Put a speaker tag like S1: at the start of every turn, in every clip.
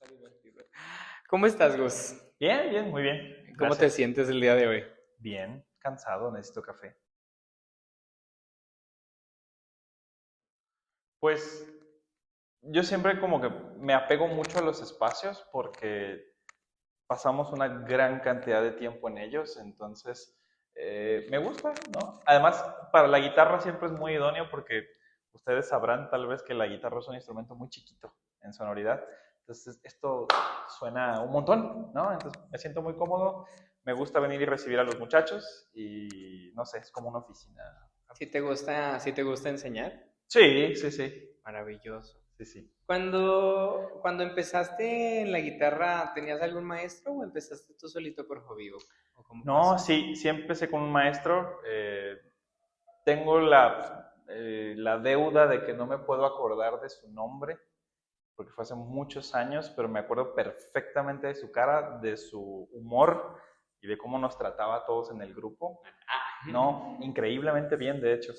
S1: divertido. ¿Cómo estás, Gus?
S2: Bien, bien, muy bien.
S1: ¿Cómo te
S2: Gracias.
S1: sientes el día de hoy?
S2: Bien, cansado, necesito café. Pues yo siempre como que me apego mucho a los espacios porque pasamos una gran cantidad de tiempo en ellos, entonces me gusta, ¿no? Además, para la guitarra siempre es muy idóneo porque ustedes sabrán tal vez que la guitarra es un instrumento muy chiquito en sonoridad, entonces esto suena un montón, ¿no? Entonces me siento muy cómodo, me gusta venir y recibir a los muchachos y no sé, es como una oficina.
S1: ¿Si te gusta enseñar?
S2: Sí, sí, sí,
S1: Maravilloso.
S2: sí, sí.
S1: Cuando empezaste en la guitarra, ¿tenías algún maestro o empezaste tú solito por hobby o cómo
S2: No,
S1: pasó?
S2: sí, sí empecé con un maestro. Tengo la deuda de que no me puedo acordar de su nombre, porque fue hace muchos años, pero me acuerdo perfectamente de su cara, de su humor y de cómo nos trataba a todos en el grupo. No, increíblemente bien, de hecho.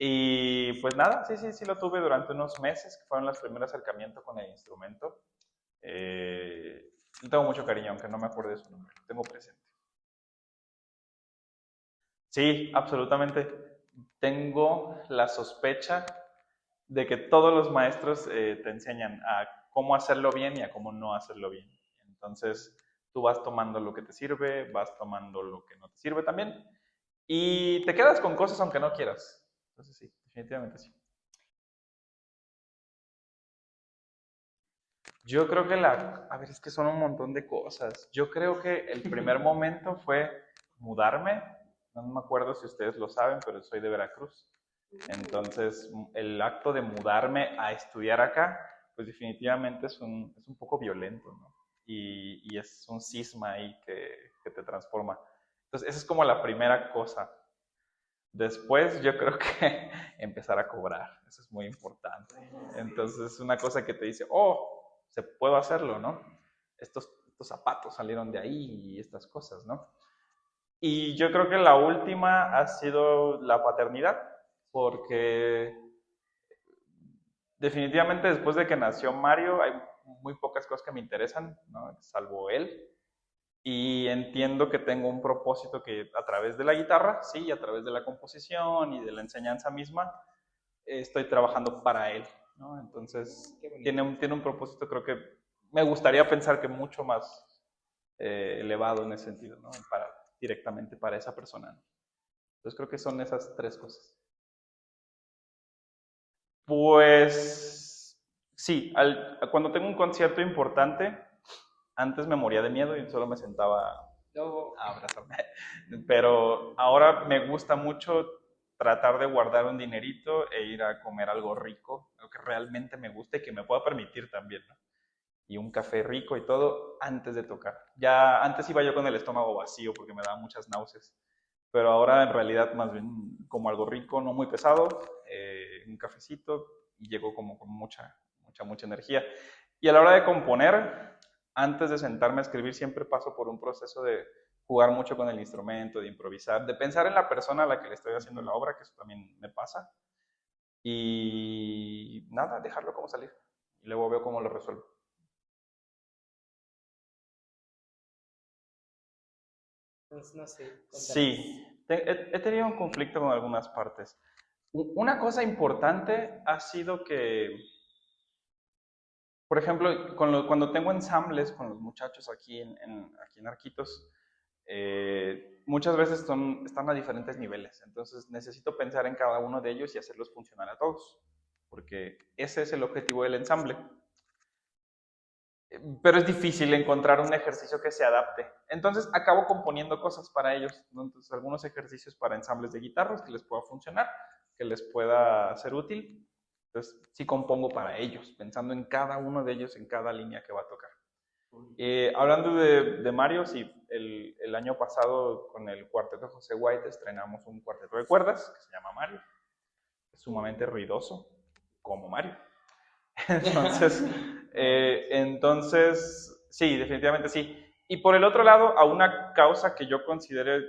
S2: Y pues nada, sí, sí, sí lo tuve durante unos meses, que fueron los primeros acercamientos con el instrumento. Le tengo mucho cariño, aunque no me acuerdo de su nombre, lo tengo presente. Sí, absolutamente. Tengo la sospecha de que todos los maestros te enseñan a cómo hacerlo bien y a cómo no hacerlo bien. Entonces, tú vas tomando lo que te sirve, vas tomando lo que no te sirve también, y te quedas con cosas aunque no quieras. Entonces, sí, definitivamente sí. Yo creo que a ver, es que son un montón de cosas. Yo creo que el primer momento fue mudarme. No me acuerdo si ustedes lo saben, pero soy de Veracruz. Entonces, el acto de mudarme a estudiar acá, pues definitivamente es un poco violento, ¿no? Y es un cisma ahí que te transforma. Entonces, esa es como la primera cosa. Después, yo creo que empezar a cobrar, eso es muy importante. Entonces, es una cosa que te dice, oh, se puedo hacerlo, ¿no? Estos zapatos salieron de ahí y estas cosas, ¿no? Y yo creo que la última ha sido la paternidad, porque definitivamente después de que nació Mario hay muy pocas cosas que me interesan, ¿no? Salvo él. Y entiendo que tengo un propósito que a través de la guitarra, sí, a través de la composición y de la enseñanza misma, estoy trabajando para él, ¿no? Entonces,
S1: Qué bonito.
S2: tiene un propósito, creo que me gustaría pensar que mucho más elevado en ese sentido, ¿no? Directamente para esa persona, ¿no? Entonces, creo que son esas tres cosas. Pues sí, cuando tengo un concierto importante, antes me moría de miedo y solo me sentaba
S1: Luego,
S2: a abrazarme. Pero ahora me gusta mucho tratar de guardar un dinerito e ir a comer algo rico, algo que realmente me guste y que me pueda permitir también, ¿no? Y un café rico y todo antes de tocar. Ya antes iba yo con el estómago vacío porque me daba muchas náuseas, pero ahora en realidad más bien como algo rico, no muy pesado, un cafecito y llego como con mucha, mucha, mucha energía. Y a la hora de componer, antes de sentarme a escribir, siempre paso por un proceso de jugar mucho con el instrumento, de improvisar, de pensar en la persona a la que le estoy haciendo la obra, que eso también me pasa, y nada, dejarlo como salir. Y luego veo cómo lo resuelvo.
S1: pues, no sé, cuéntanos.
S2: Sí, he tenido un conflicto con algunas partes. Una cosa importante ha sido que, por ejemplo, cuando tengo ensambles con los muchachos aquí en Arquitos, muchas veces están a diferentes niveles. Entonces necesito pensar en cada uno de ellos y hacerlos funcionar a todos, porque ese es el objetivo del ensamble. Pero es difícil encontrar un ejercicio que se adapte. Entonces acabo componiendo cosas para ellos, ¿no? Entonces algunos ejercicios para ensambles de guitarras que les pueda funcionar, que les pueda ser útil. Entonces sí compongo para ellos, pensando en cada uno de ellos, en cada línea que va a tocar. Hablando de Mario, sí, el año pasado con el cuarteto José White estrenamos un cuarteto de cuerdas que se llama Mario. Es sumamente ruidoso, como Mario. Entonces, sí, definitivamente sí. Y por el otro lado, a una causa que yo considere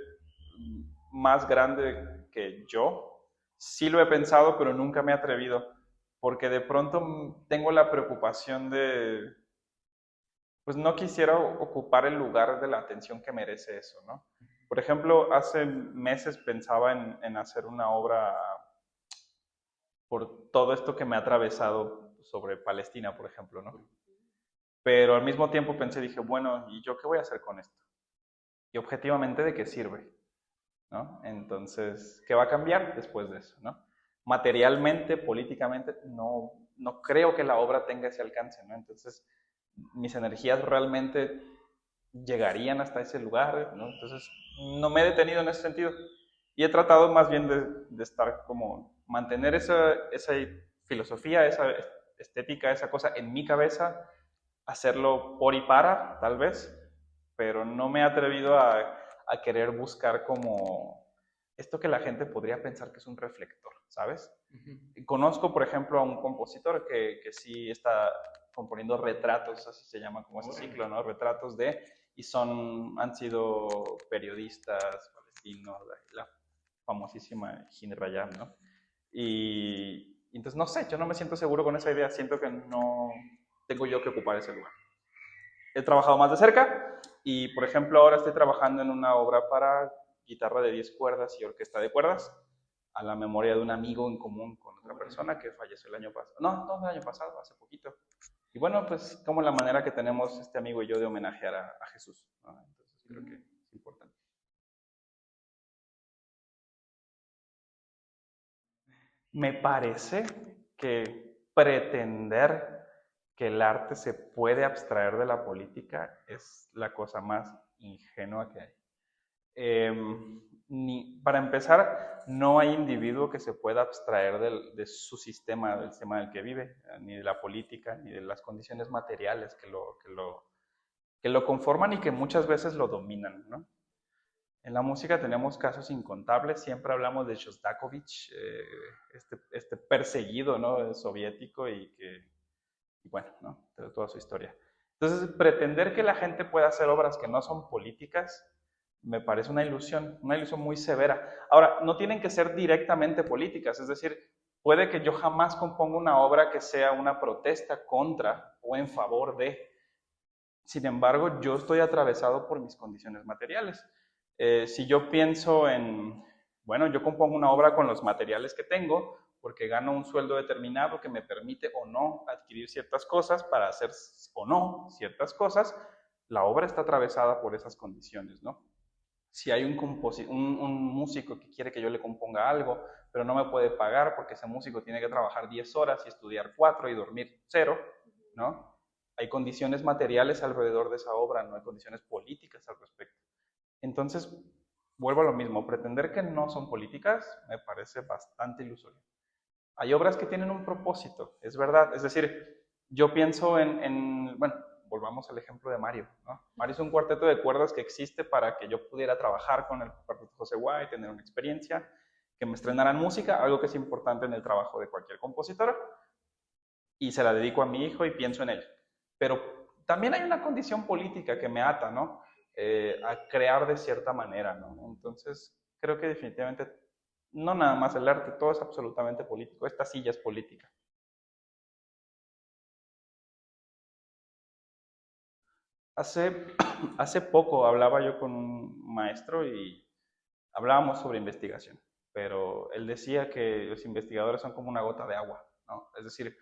S2: más grande que yo, sí lo he pensado, pero nunca me he atrevido, porque de pronto tengo la preocupación pues no quisiera ocupar el lugar de la atención que merece eso, ¿no? Por ejemplo, hace meses pensaba en hacer una obra por todo esto que me ha atravesado sobre Palestina, por ejemplo, ¿no? Pero al mismo tiempo pensé, dije, bueno, ¿y yo qué voy a hacer con esto? Y objetivamente, ¿de qué sirve? ¿No? Entonces, ¿qué va a cambiar después de eso? ¿No? Materialmente, políticamente, no creo que la obra tenga ese alcance, ¿no? Entonces, mis energías realmente llegarían hasta ese lugar, ¿no? Entonces, no me he detenido en ese sentido. Y he tratado más bien de estar como, mantener esa filosofía, esa estética, esa cosa en mi cabeza, hacerlo por y para, tal vez, pero no me he atrevido a querer buscar como esto que la gente podría pensar que es un reflector, ¿sabes? Conozco, por ejemplo, a un compositor que sí está componiendo retratos, así se llama como ese ciclo, ¿no? Retratos de, y han sido periodistas palestinos, la famosísima Hine Rayam, ¿no? Y entonces, no sé, yo no me siento seguro con esa idea, siento que no tengo yo que ocupar ese lugar. He trabajado más de cerca y, por ejemplo, ahora estoy trabajando en una obra para guitarra de 10 cuerdas y orquesta de cuerdas a la memoria de un amigo en común con otra persona que falleció el año pasado. No el año pasado, hace poquito. Y bueno, pues como la manera que tenemos este amigo y yo de homenajear a Jesús, ¿no? Entonces creo que es importante. Me parece que pretender que el arte se puede abstraer de la política es la cosa más ingenua que hay. Para empezar, no hay individuo que se pueda abstraer de su sistema, del sistema en el que vive, ni de la política, ni de las condiciones materiales que lo conforman y que muchas veces lo dominan, ¿no? En la música tenemos casos incontables, siempre hablamos de Shostakovich, este perseguido, ¿no? Soviético y bueno, ¿no? Toda su historia. Entonces, pretender que la gente pueda hacer obras que no son políticas me parece una ilusión muy severa. Ahora, no tienen que ser directamente políticas, es decir, puede que yo jamás componga una obra que sea una protesta contra o en favor de. Sin embargo, yo estoy atravesado por mis condiciones materiales. Si yo pienso bueno, yo compongo una obra con los materiales que tengo, porque gano un sueldo determinado que me permite o no adquirir ciertas cosas para hacer o no ciertas cosas, la obra está atravesada por esas condiciones, ¿no? Si hay un músico que quiere que yo le componga algo, pero no me puede pagar porque ese músico tiene que trabajar 10 horas y estudiar 4 y dormir 0, ¿no? Hay condiciones materiales alrededor de esa obra, no hay condiciones políticas al respecto. Entonces, vuelvo a lo mismo, pretender que no son políticas me parece bastante ilusorio. Hay obras que tienen un propósito, es verdad. Es decir, yo pienso bueno, volvamos al ejemplo de Mario, ¿no? Mario es un cuarteto de cuerdas que existe para que yo pudiera trabajar con el cuarteto José Guay, tener una experiencia, que me estrenaran música, algo que es importante en el trabajo de cualquier compositor, y se la dedico a mi hijo y pienso en él. Pero también hay una condición política que me ata, ¿no? A crear de cierta manera, ¿no? Entonces, creo que definitivamente no nada más el arte, todo es absolutamente político. Esta silla es política. Hace, hace poco hablaba yo con un maestro y hablábamos sobre investigación, pero él decía que los investigadores son como una gota de agua, ¿no? Es decir,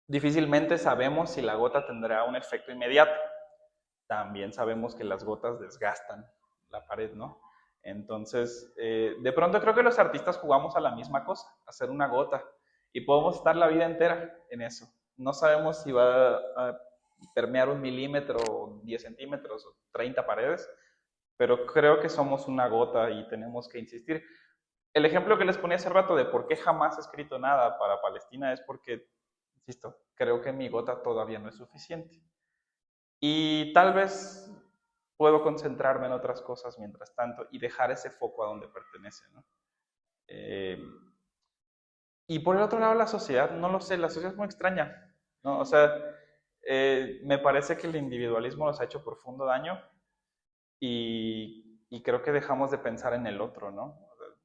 S2: difícilmente sabemos si la gota tendrá un efecto inmediato. También sabemos que las gotas desgastan la pared, ¿no? Entonces, de pronto creo que los artistas jugamos a la misma cosa, a hacer una gota, y podemos estar la vida entera en eso. No sabemos si va a permear 1 milímetro, 10 centímetros o 30 paredes, pero creo que somos una gota y tenemos que insistir. El ejemplo que les ponía hace rato de por qué jamás he escrito nada para Palestina es porque, insisto, creo que mi gota todavía no es suficiente. Y tal vez puedo concentrarme en otras cosas mientras tanto y dejar ese foco a donde pertenece, ¿no? Y por el otro lado, la sociedad, no lo sé, la sociedad es muy extraña, ¿no? O sea, me parece que el individualismo nos ha hecho profundo daño y creo que dejamos de pensar en el otro, ¿no?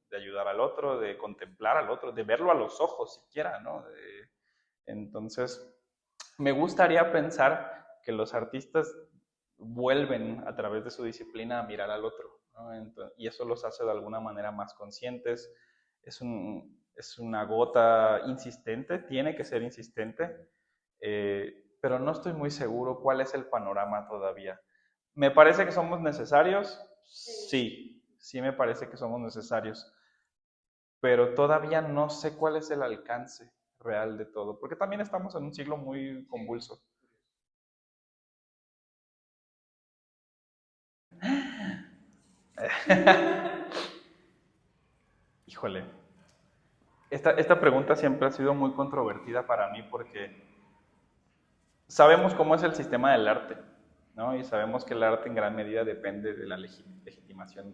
S2: De ayudar al otro, de contemplar al otro, de verlo a los ojos siquiera, ¿no? Entonces, me gustaría pensar que los artistas vuelven a través de su disciplina a mirar al otro, ¿no? Y eso los hace de alguna manera más conscientes. Es una gota insistente, tiene que ser insistente, pero no estoy muy seguro cuál es el panorama todavía. ¿Me parece que somos necesarios? Sí me parece que somos necesarios, pero todavía no sé cuál es el alcance real de todo, porque también estamos en un siglo muy convulso. Híjole, esta pregunta siempre ha sido muy controvertida para mí porque sabemos cómo es el sistema del arte, ¿no? Y sabemos que el arte en gran medida depende de la legitimación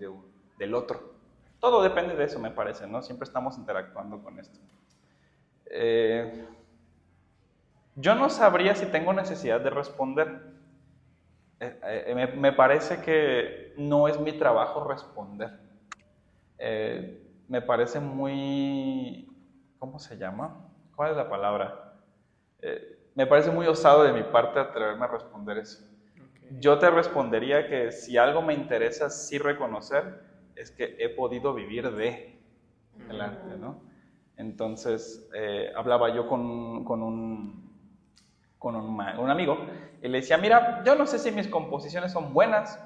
S2: del otro. Todo depende de eso, me parece, ¿no? Siempre estamos interactuando con esto. Yo no sabría si tengo necesidad de responder. Me parece que no es mi trabajo responder. Me parece muy... ¿Cómo se llama? ¿Cuál es la palabra? Me parece muy osado de mi parte atreverme a responder eso. Okay. Yo te respondería que si algo me interesa sí reconocer es que he podido vivir de el arte, ¿no? Entonces, hablaba yo con un amigo y le decía, mira, yo no sé si mis composiciones son buenas,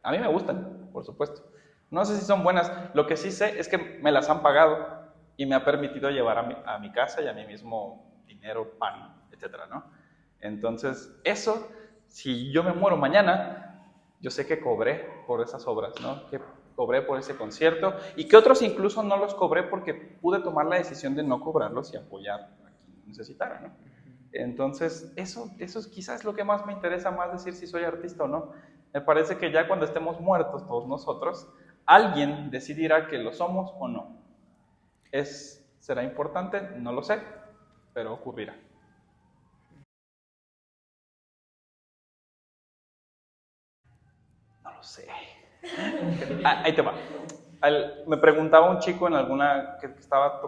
S2: a mí me gustan, por supuesto, no sé si son buenas, lo que sí sé es que me las han pagado y me ha permitido llevar a mi casa y a mí mismo dinero, pan, etcétera, ¿no? Entonces, eso, si yo me muero mañana, yo sé que cobré por esas obras, ¿no? Que cobré por ese concierto y que otros incluso no los cobré porque pude tomar la decisión de no cobrarlos y apoyar a quien necesitara, ¿no? Entonces, eso es quizás lo que más me interesa, más decir si soy artista o no. Me parece que ya cuando estemos muertos todos nosotros, alguien decidirá que lo somos o no. ¿Será importante? No lo sé, pero ocurrirá. No lo sé. Ahí te va. Me preguntaba un chico en alguna que estaba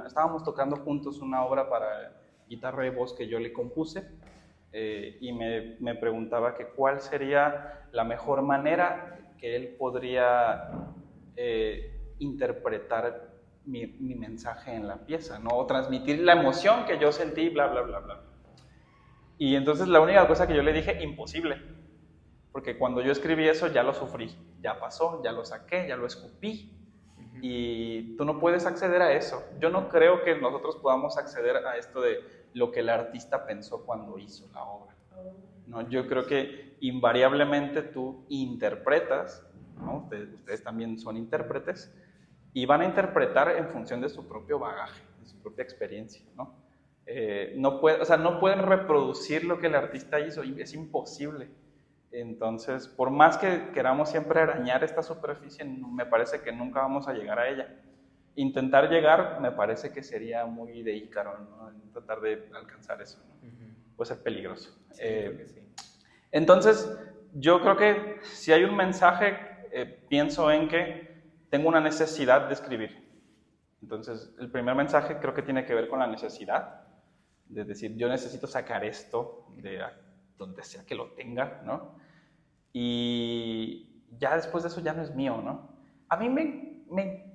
S2: estábamos tocando juntos una obra para guitarra y voz que yo le compuse, y me preguntaba que cuál sería la mejor manera que él podría interpretar mi mensaje en la pieza, ¿no? O transmitir la emoción que yo sentí, bla, bla, bla, bla. Y entonces la única cosa que yo le dije, imposible. Porque cuando yo escribí eso ya lo sufrí, ya pasó, ya lo saqué, ya lo escupí. Y tú no puedes acceder a eso. Yo no creo que nosotros podamos acceder a esto de lo que el artista pensó cuando hizo la obra. No, yo creo que invariablemente tú interpretas, ¿no? Ustedes también son intérpretes, y van a interpretar en función de su propio bagaje, de su propia experiencia, ¿no? No pueden reproducir lo que el artista hizo, es imposible. Entonces, por más que queramos siempre arañar esta superficie, me parece que nunca vamos a llegar a ella. Intentar llegar me parece que sería muy de Ícaro, ¿no? Tratar de alcanzar eso, ¿no? Puede ser peligroso.
S1: Sí, creo que sí.
S2: Entonces, yo creo que si hay un mensaje, pienso en que tengo una necesidad de escribir. Entonces, el primer mensaje creo que tiene que ver con la necesidad, de decir, yo necesito sacar esto de donde sea que lo tenga, ¿no? Y ya después de eso ya no es mío, ¿no? A mí me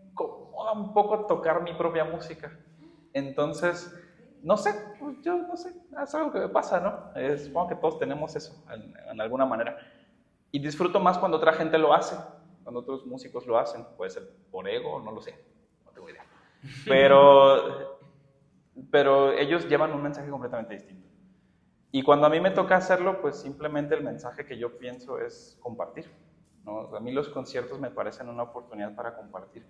S2: incomoda un poco tocar mi propia música. Entonces, no sé, pues yo no sé, es algo que me pasa, ¿no? Supongo que todos tenemos eso en alguna manera. Y disfruto más cuando otra gente lo hace, cuando otros músicos lo hacen. Puede ser por ego, no lo sé, no tengo idea. Pero ellos llevan un mensaje completamente distinto. Y cuando a mí me toca hacerlo, pues simplemente el mensaje que yo pienso es compartir, ¿no? A mí los conciertos me parecen una oportunidad para compartir.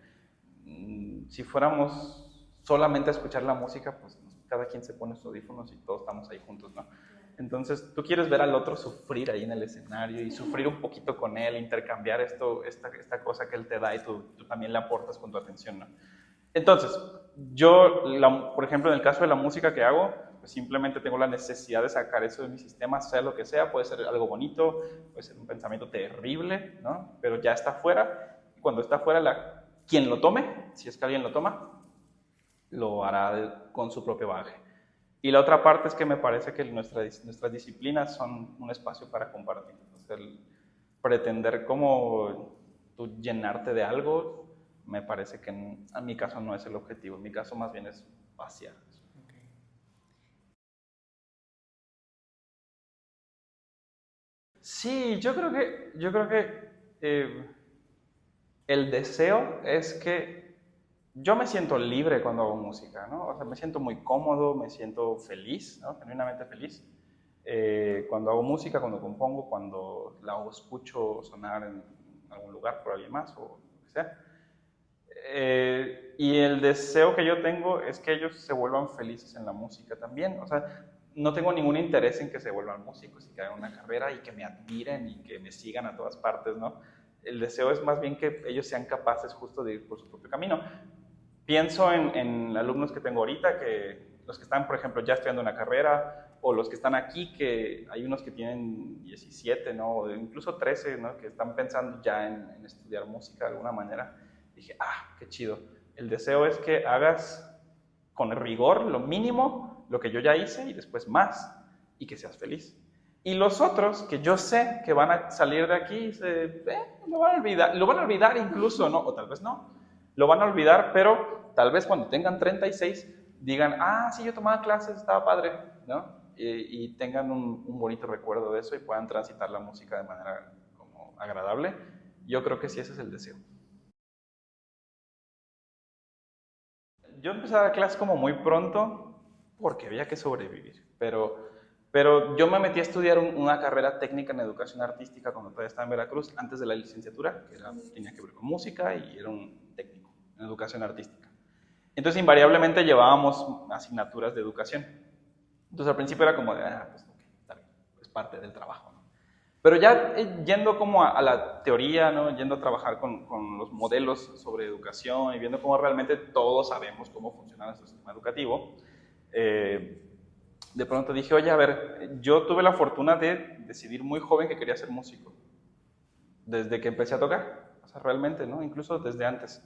S2: Si fuéramos solamente a escuchar la música, pues cada quien se pone sus audífonos y todos estamos ahí juntos, ¿no? Entonces tú quieres ver al otro sufrir ahí en el escenario y sufrir un poquito con él, intercambiar esta cosa que él te da y tú también le aportas con tu atención, ¿no? Entonces, yo, por ejemplo, en el caso de la música que hago, pues simplemente tengo la necesidad de sacar eso de mi sistema, sea lo que sea, puede ser algo bonito, puede ser un pensamiento terrible, ¿no? Pero ya está fuera, y cuando está fuera, quien lo tome, si es que alguien lo toma, lo hará con su propio bagaje. Y la otra parte es que me parece que nuestras disciplinas son un espacio para compartir. O sea, el pretender como tú llenarte de algo, me parece que en mi caso no es el objetivo. En mi caso más bien es vaciar. Sí, yo creo que el deseo es que yo me siento libre cuando hago música, ¿no? O sea, me siento muy cómodo, me siento feliz, ¿no? Genuinamente feliz. Cuando hago música, cuando compongo, cuando la escucho sonar en algún lugar por alguien más o lo que sea. Y el deseo que yo tengo es que ellos se vuelvan felices en la música también. O sea, no tengo ningún interés en que se vuelvan músicos y que hagan una carrera y que me admiren y que me sigan a todas partes, ¿no? El deseo es más bien que ellos sean capaces justo de ir por su propio camino. Pienso en alumnos que tengo ahorita, que los que están, por ejemplo, ya estudiando una carrera, o los que están aquí, que hay unos que tienen 17, ¿no? O incluso 13, ¿no? Que están pensando ya en estudiar música de alguna manera. Dije, qué chido. El deseo es que hagas con rigor lo mínimo, lo que yo ya hice y después más, y que seas feliz. Y los otros, que yo sé que van a salir de aquí, lo van a olvidar incluso, ¿no? O tal vez no. Lo van a olvidar, pero tal vez cuando tengan 36 digan, sí, yo tomaba clases, estaba padre, ¿no? Y tengan un bonito recuerdo de eso y puedan transitar la música de manera como agradable. Yo creo que sí, ese es el deseo. Yo empecé a dar clases como muy pronto porque había que sobrevivir, pero yo me metí a estudiar una carrera técnica en educación artística cuando todavía estaba en Veracruz, antes de la licenciatura, que tenía que ver con música y era un técnico en educación artística. Entonces invariablemente llevábamos asignaturas de educación. Entonces al principio era como de, pues ok, está bien, es parte del trabajo, ¿no? Pero ya yendo como a la teoría, ¿no? Yendo a trabajar con los modelos sobre educación y viendo cómo realmente todos sabemos cómo funciona nuestro sistema educativo, eh, de pronto dije, oye, a ver, yo tuve la fortuna de decidir muy joven que quería ser músico, desde que empecé a tocar, o sea, realmente, ¿no? Incluso desde antes.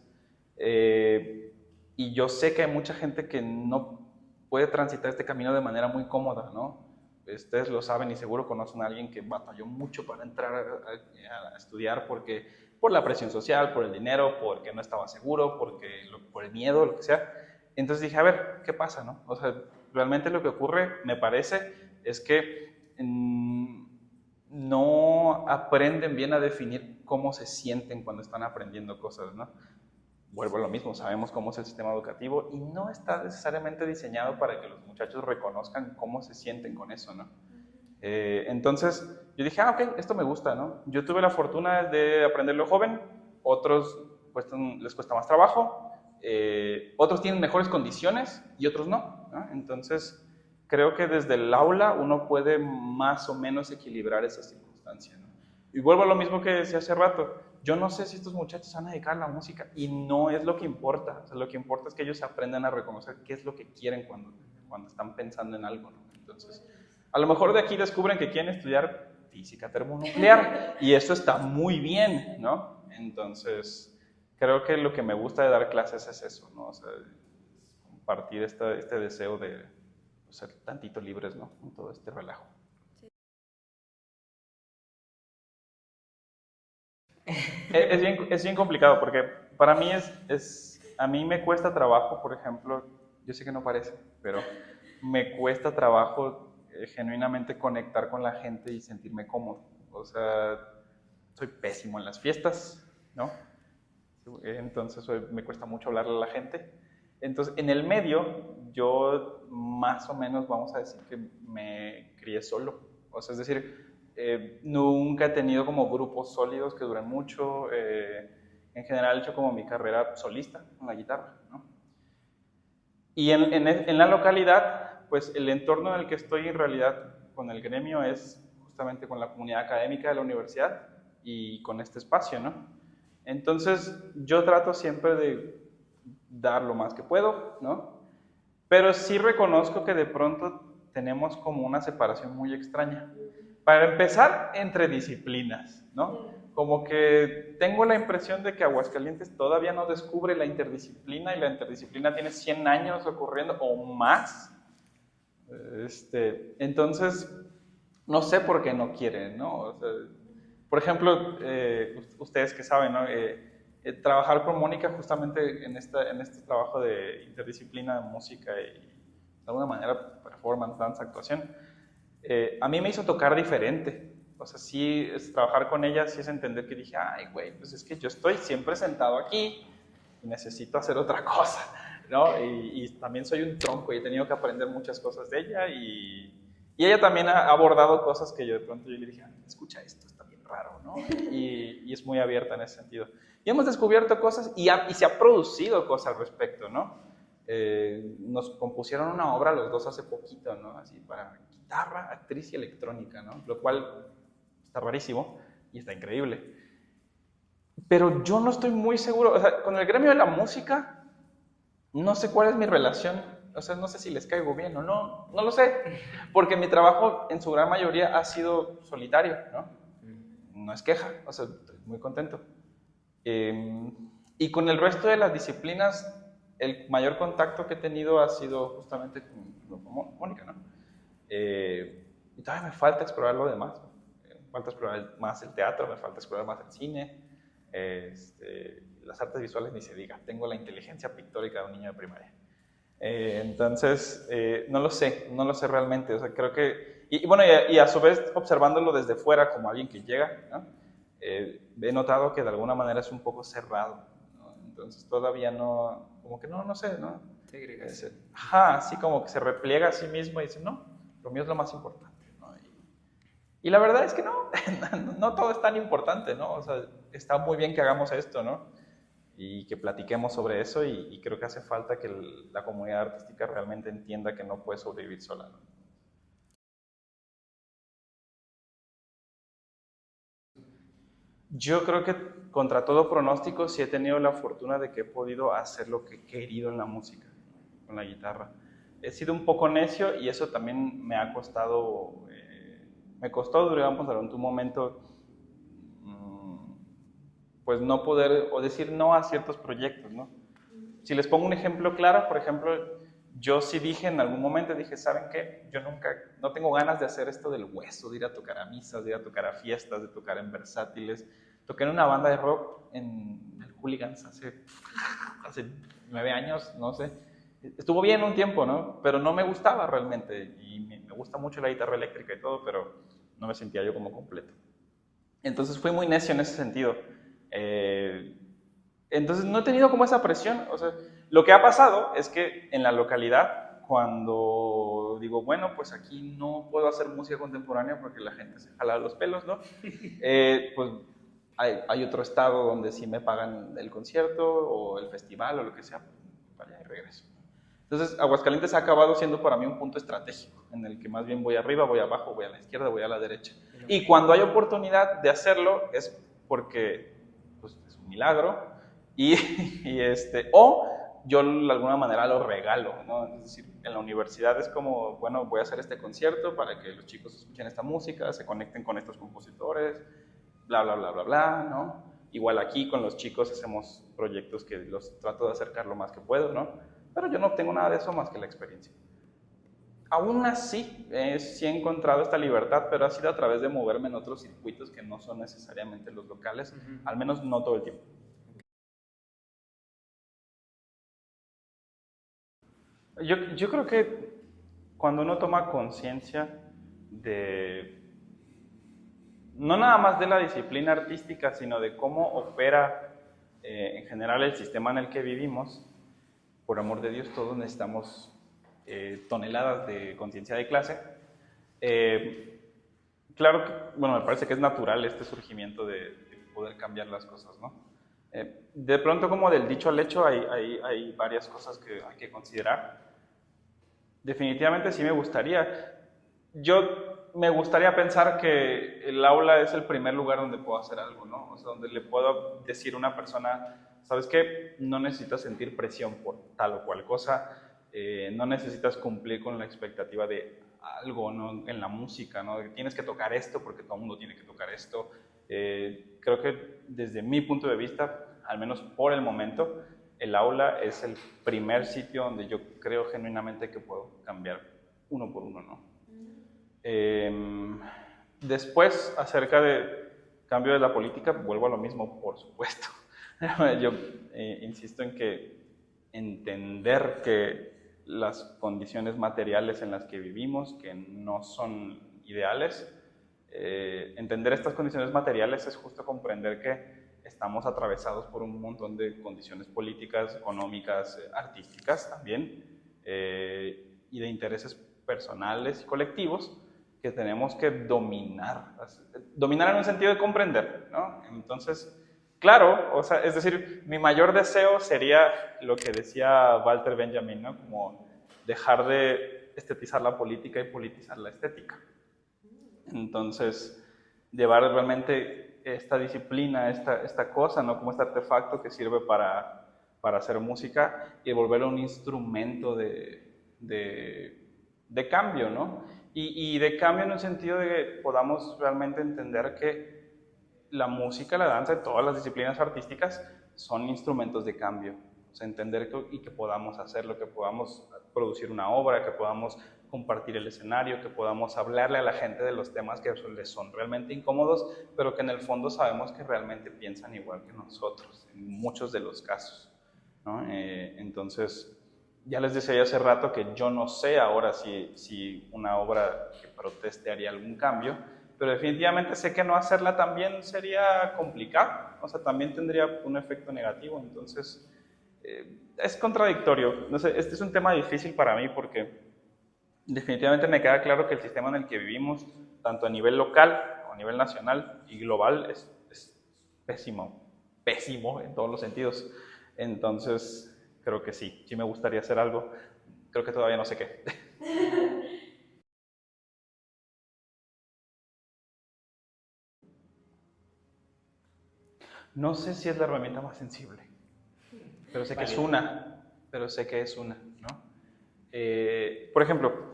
S2: Y yo sé que hay mucha gente que no puede transitar este camino de manera muy cómoda, ¿no? Ustedes lo saben y seguro conocen a alguien que batalló mucho para entrar a estudiar porque, por la presión social, por el dinero, porque no estaba seguro, por el miedo, lo que sea. Entonces dije, a ver, ¿qué pasa, no? O sea, realmente lo que ocurre, me parece, es que no aprenden bien a definir cómo se sienten cuando están aprendiendo cosas, ¿no? Vuelvo a lo mismo, sabemos cómo es el sistema educativo y no está necesariamente diseñado para que los muchachos reconozcan cómo se sienten con eso, ¿no? Entonces yo dije, ok, esto me gusta, ¿no? Yo tuve la fortuna de aprenderlo joven, otros pues, les cuesta más trabajo, otros tienen mejores condiciones y otros no. Entonces creo que desde el aula uno puede más o menos equilibrar esas circunstancias, ¿no? Y vuelvo a lo mismo que decía hace rato, yo no sé si estos muchachos se van a dedicar a la música y no es lo que importa, o sea, lo que importa es que ellos aprendan a reconocer qué es lo que quieren cuando están pensando en algo, ¿no? Entonces, a lo mejor de aquí descubren que quieren estudiar física termonuclear y eso está muy bien, ¿no? Entonces, creo que lo que me gusta de dar clases es eso, ¿no? O sea, compartir este deseo de ser tantito libres, ¿no? En todo este relajo. Es bien complicado porque para mí a mí me cuesta trabajo, por ejemplo, yo sé que no parece, pero me cuesta trabajo genuinamente conectar con la gente y sentirme cómodo. O sea, soy pésimo en las fiestas, ¿no? Entonces me cuesta mucho hablarle a la gente. Entonces, en el medio, yo más o menos vamos a decir que me crié solo. O sea, es decir, nunca he tenido como grupos sólidos que duren mucho. En general he hecho como mi carrera solista con la guitarra, ¿no? Y en la localidad, pues el entorno en el que estoy en realidad con el gremio es justamente con la comunidad académica de la universidad y con este espacio, ¿no? Entonces yo trato siempre de dar lo más que puedo, ¿no? Pero sí reconozco que de pronto tenemos como una separación muy extraña. Para empezar, entre disciplinas, ¿no? Como que tengo la impresión de que Aguascalientes todavía no descubre la interdisciplina y la interdisciplina tiene 100 años ocurriendo o más. Entonces, no sé por qué no quieren, ¿no? O sea, por ejemplo, ustedes que saben, ¿no? Trabajar con Mónica justamente en este trabajo de interdisciplina de música y de alguna manera performance, danza, actuación, a mí me hizo tocar diferente. O sea, sí, trabajar con ella sí es entender que dije, ay, güey, pues es que yo estoy siempre sentado aquí y necesito hacer otra cosa, ¿no? Y también soy un tronco y he tenido que aprender muchas cosas de ella y ella también ha abordado cosas que yo de pronto yo le dije, escucha esto, está bien raro, ¿no? Y es muy abierta en ese sentido. Y hemos descubierto cosas y se ha producido cosas al respecto, ¿no? Nos compusieron una obra los dos hace poquito, ¿no? Así para guitarra, actriz y electrónica, ¿no? Lo cual está rarísimo y está increíble. Pero yo no estoy muy seguro, o sea, con el gremio de la música, no sé cuál es mi relación, o sea, no sé si les caigo bien o no, no lo sé, porque mi trabajo en su gran mayoría ha sido solitario, ¿no? No es queja, o sea, estoy muy contento. Y con el resto de las disciplinas, el mayor contacto que he tenido ha sido justamente con Mónica, ¿no? Y todavía me falta explorar lo demás. Me falta explorar más el teatro, me falta explorar más el cine. Las artes visuales ni se diga. Tengo la inteligencia pictórica de un niño de primaria. Entonces, no lo sé realmente. O sea, creo que... Y bueno, y a su vez, observándolo desde fuera como alguien que llega, ¿no? He notado que de alguna manera es un poco cerrado, ¿no? Entonces todavía no, como que no sé, ¿no? Ajá, así como que se repliega a sí mismo y dice, no, lo mío es lo más importante, ¿no? Y la verdad es que no, no todo es tan importante, ¿no? O sea, está muy bien que hagamos esto, ¿no? Y que platiquemos sobre eso y creo que hace falta que la comunidad artística realmente entienda que no puede sobrevivir sola, ¿no? Yo creo que contra todo pronóstico sí he tenido la fortuna de que he podido hacer lo que he querido en la música, con la guitarra. He sido un poco necio y eso también me ha costado, me costó, digamos, durante un momento, pues no poder o decir no a ciertos proyectos, ¿no? Si les pongo un ejemplo claro, por ejemplo, yo sí dije en algún momento, dije, ¿saben qué? Yo nunca, no tengo ganas de hacer esto del hueso, de ir a tocar a misas, de ir a tocar a fiestas, de tocar en versátiles. Toqué en una banda de rock en el Hooligans hace 9 años, no sé. Estuvo bien un tiempo, ¿no? Pero no me gustaba realmente. Y me gusta mucho la guitarra eléctrica y todo, pero no me sentía yo como completo. Entonces fui muy necio en ese sentido. Eh, entonces no he tenido como esa presión. O sea, lo que ha pasado es que en la localidad, cuando digo, bueno, pues aquí no puedo hacer música contemporánea porque la gente se jala los pelos, ¿no? Pues hay otro estado donde sí me pagan el concierto o el festival o lo que sea, vaya y regreso. Entonces, Aguascalientes ha acabado siendo para mí un punto estratégico, en el que más bien voy arriba, voy abajo, voy a la izquierda, voy a la derecha. Y cuando hay oportunidad de hacerlo es porque pues, es un milagro o yo de alguna manera lo regalo, ¿no? Es decir, en la universidad es como, bueno, voy a hacer este concierto para que los chicos escuchen esta música, se conecten con estos compositores, bla, bla, bla, bla, bla, ¿no? Igual aquí con los chicos hacemos proyectos que los trato de acercar lo más que puedo, ¿no? Pero yo no tengo nada de eso más que la experiencia. Aún así, sí he encontrado esta libertad, pero ha sido a través de moverme en otros circuitos que no son necesariamente los locales, al menos no todo el tiempo. Yo creo que cuando uno toma conciencia de, no nada más de la disciplina artística, sino de cómo opera en general el sistema en el que vivimos, por amor de Dios, todos necesitamos toneladas de conciencia de clase. Claro que, bueno, me parece que es natural este surgimiento de poder cambiar las cosas, ¿no? De pronto, como del dicho al hecho, hay varias cosas que hay que considerar. Definitivamente sí me gustaría. Yo me gustaría pensar que el aula es el primer lugar donde puedo hacer algo, ¿no? O sea, donde le puedo decir a una persona, ¿sabes qué? No necesitas sentir presión por tal o cual cosa, no necesitas cumplir con la expectativa de algo, ¿no? En la música, ¿no? Tienes que tocar esto porque todo el mundo tiene que tocar esto. Creo que desde mi punto de vista, al menos por el momento, el aula es el primer sitio donde yo creo genuinamente que puedo cambiar uno por uno, ¿no? Después, acerca de cambio de la política, vuelvo a lo mismo, por supuesto. Yo insisto en que entender que las condiciones materiales en las que vivimos, que no son ideales, entender estas condiciones materiales es justo comprender que estamos atravesados por un montón de condiciones políticas, económicas, artísticas también, y de intereses personales y colectivos que tenemos que dominar. Dominar en un sentido de comprender, ¿no? Entonces, claro, o sea, es decir, mi mayor deseo sería lo que decía Walter Benjamin, ¿no? Como dejar de estetizar la política y politizar la estética. Entonces, llevar realmente esta disciplina, esta cosa, ¿no? Como este artefacto que sirve para hacer música y volverlo un instrumento de cambio, ¿no? Y de cambio en el sentido de que podamos realmente entender que la música, la danza y todas las disciplinas artísticas son instrumentos de cambio. O sea, entender que podamos hacerlo, que podamos producir una obra, que podamos compartir el escenario, que podamos hablarle a la gente de los temas que les son realmente incómodos, pero que en el fondo sabemos que realmente piensan igual que nosotros, en muchos de los casos, ¿no? Entonces, ya les decía hace rato que yo no sé ahora si una obra que proteste haría algún cambio, pero definitivamente sé que no hacerla también sería complicado, o sea, también tendría un efecto negativo, entonces es contradictorio. No sé, este es un tema difícil para mí porque definitivamente me queda claro que el sistema en el que vivimos, tanto a nivel local, a nivel nacional y global, es pésimo, pésimo en todos los sentidos. Entonces, creo que sí me gustaría hacer algo, creo que todavía no sé qué. No sé si es la herramienta más sensible, pero sé que es una, ¿no? Por ejemplo,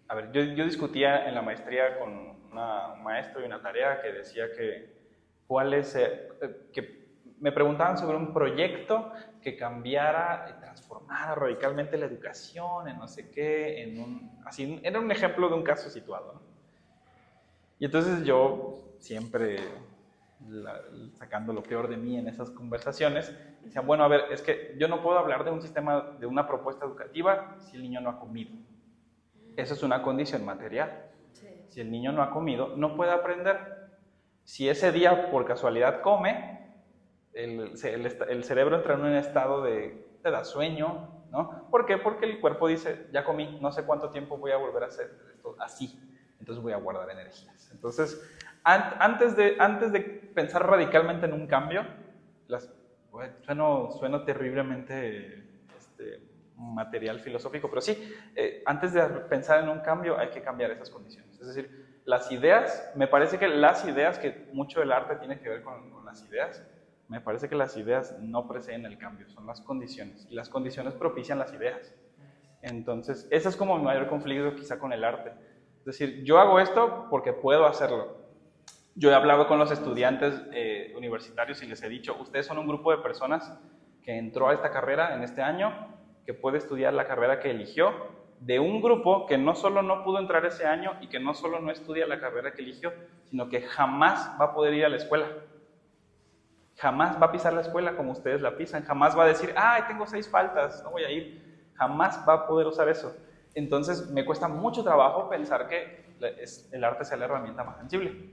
S2: a ver, yo discutía en la maestría con un maestro y una tarea que decía que que me preguntaban sobre un proyecto que cambiara y transformara radicalmente la educación en no sé qué, así, era un ejemplo de un caso situado, ¿no? Y entonces yo siempre sacando lo peor de mí en esas conversaciones, decía, bueno, a ver, es que yo no puedo hablar de un sistema, de una propuesta educativa si el niño no ha comido. Eso es una condición material. Sí. Si el niño no ha comido, no puede aprender. Si ese día por casualidad come, el cerebro entra en un estado te da sueño, ¿no? ¿Por qué? Porque el cuerpo dice, ya comí, no sé cuánto tiempo voy a volver a hacer esto así, entonces voy a guardar energías. Entonces, antes de pensar radicalmente en un cambio, sueno terriblemente material filosófico, pero sí, antes de pensar en un cambio hay que cambiar esas condiciones. Es decir, las ideas, me parece que las ideas, que mucho del arte tiene que ver con las ideas, me parece que las ideas no preceden el cambio, son las condiciones, y las condiciones propician las ideas. Entonces, ese es como mi mayor conflicto quizá con el arte. Es decir, yo hago esto porque puedo hacerlo. Yo he hablado con los estudiantes universitarios y les he dicho, ustedes son un grupo de personas que entró a esta carrera en este año, que puede estudiar la carrera que eligió, de un grupo que no solo no pudo entrar ese año y que no solo no estudia la carrera que eligió, sino que jamás va a poder ir a la escuela. Jamás va a pisar la escuela como ustedes la pisan, jamás va a decir, ay, tengo 6 faltas, no voy a ir. Jamás va a poder usar eso. Entonces, me cuesta mucho trabajo pensar que el arte sea la herramienta más sensible.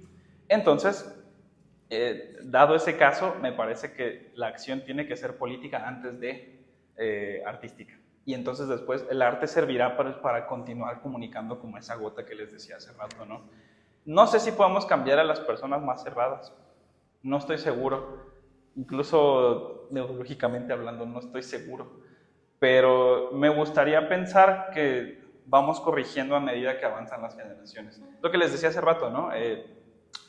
S2: Entonces, dado ese caso, me parece que la acción tiene que ser política antes de artística. Y entonces después el arte servirá para continuar comunicando como esa gota que les decía hace rato, ¿no? No sé si podemos cambiar a las personas más cerradas, no estoy seguro, incluso neurológicamente hablando no estoy seguro, pero me gustaría pensar que vamos corrigiendo a medida que avanzan las generaciones. Lo que les decía hace rato, ¿no?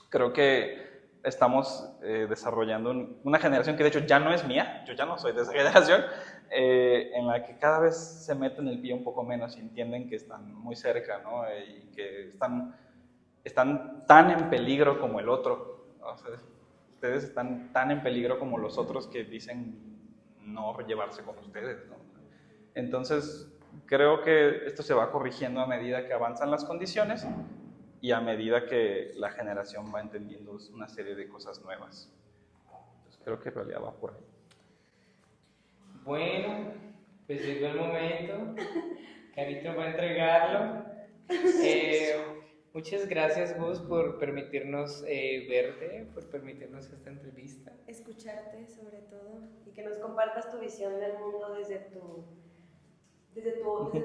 S2: Creo que estamos desarrollando una generación que de hecho ya no es mía, yo ya no soy de esa generación, en la que cada vez se meten el pie un poco menos y entienden que están muy cerca, ¿no? Y que están tan en peligro como el otro. O sea, ustedes están tan en peligro como los otros que dicen no llevarse con ustedes, ¿no? Entonces, creo que esto se va corrigiendo a medida que avanzan las condiciones y a medida que la generación va entendiendo una serie de cosas nuevas. Entonces, creo que en realidad va por ahí.
S1: Bueno, pues llegó el momento. Carito va a entregarlo. Muchas gracias, Gus, por permitirnos verte, por permitirnos esta entrevista.
S3: Escucharte sobre todo y que nos compartas tu visión del mundo desde tu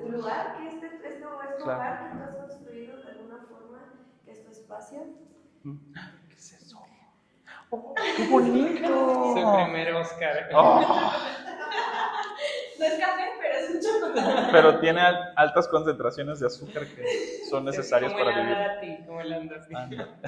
S3: lugar, que este es tu hogar que tú has construido de alguna forma, que es tu espacio.
S2: ¿Qué es eso? ¡Oh, qué bonito!
S1: Es el primer Oscar.
S2: Oh.
S3: No es café, pero es un chocolate.
S2: Pero tiene altas concentraciones de azúcar que son necesarias para vivir.
S1: ¿Cómo le anda a ti?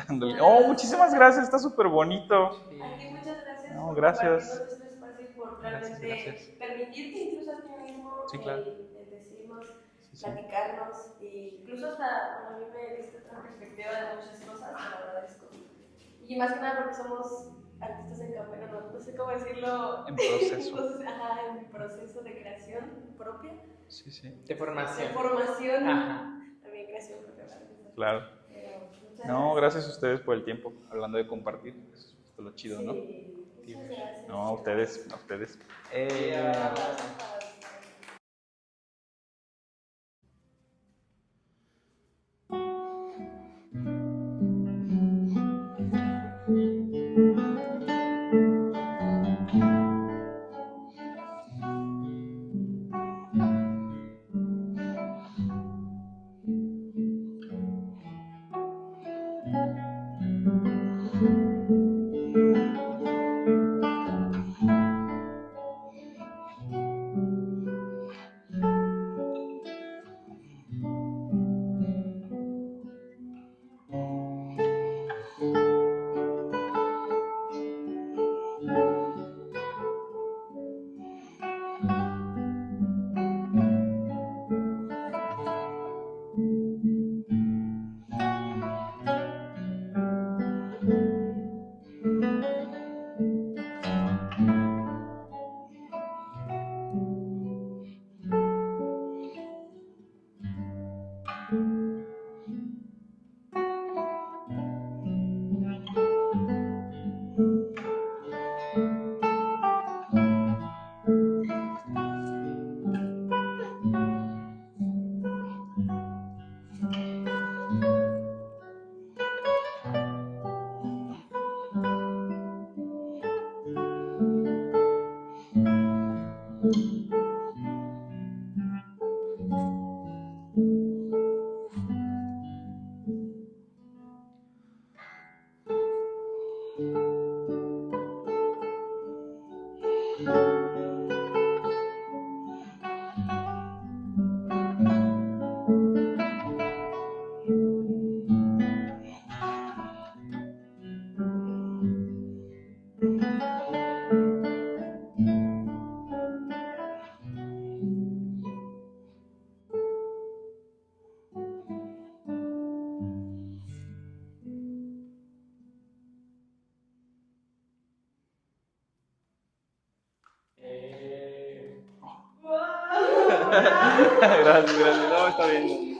S2: Ándale. Oh, muchísimas gracias, está súper bonito.
S3: A ti muchas gracias
S2: No,
S3: por
S2: gracias.
S3: compartirnos este espacio y por realmente
S2: Gracias.
S3: permitirte incluso a ti mismo
S2: Sí, claro.
S3: el decirnos,
S2: Sí.
S3: platicarnos, e incluso hasta a mí me diste otra perspectiva de muchas cosas, te lo agradezco. Y más que nada porque somos artistas en camino, no sé cómo decirlo.
S2: En proceso.
S3: En proceso de creación propia.
S2: Sí.
S1: De formación.
S3: De formación.
S1: Ajá.
S3: También creación propia.
S2: Claro. No, gracias a ustedes por el tiempo, hablando de compartir. Eso es lo chido, ¿no?
S3: Sí, muchas gracias.
S2: No, a ustedes. Gracias. No, está bien.